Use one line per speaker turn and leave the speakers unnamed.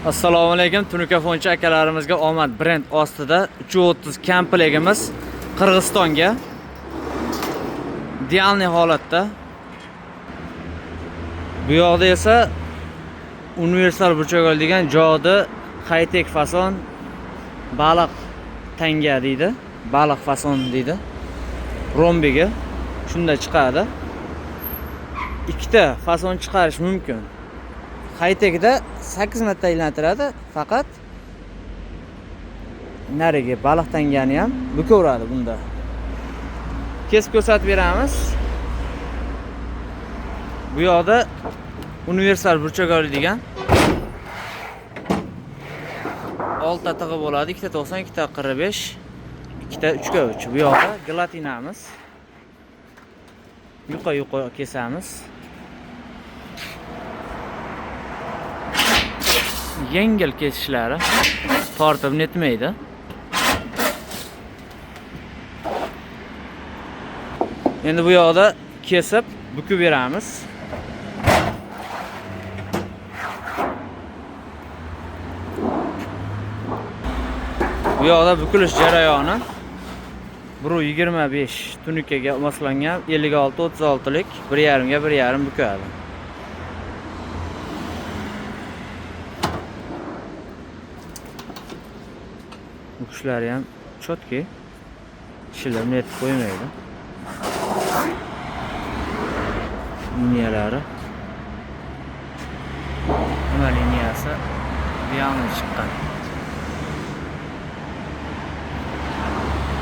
Assalomu alaykum, Tunikafonchi akalarimizga omad. Brend ostida 330 komplegimiz Qirg'izistonga idealniy holatda. Bu yoqda esa universal burchak oladigan jodi high-tech fason baliq tanga deydi. Baliq fason deydi. Rombiga shunda chiqadi. Ikkita fason chiqarish mumkin. High-techda 8 marta aylantiradi, faqat nariga baliq tangani ham bukaveradi bunda. Kesib ko'rsatib beramiz. Bu yoqda universal burchak oladigan 6 ta tig'i bo'ladi, 2 ta 90, 2 ta 45, 2 ta 3/3. Bu yoqda gelatinamiz. Yuqa kesamiz. Yengil kesishlari tortib netmaydi. Endi bu yoqda kesib bukib beramiz. Bu yoqda bukilish jarayoni 1.25 tunikaga moslangan 56-36 lik 1.5 ga 1.5 bukadi. Bukishlari ham chotki, kishilar net qo'ymaydi. Liniyalari nima liniyasi? Bu yoqdan chiqqan.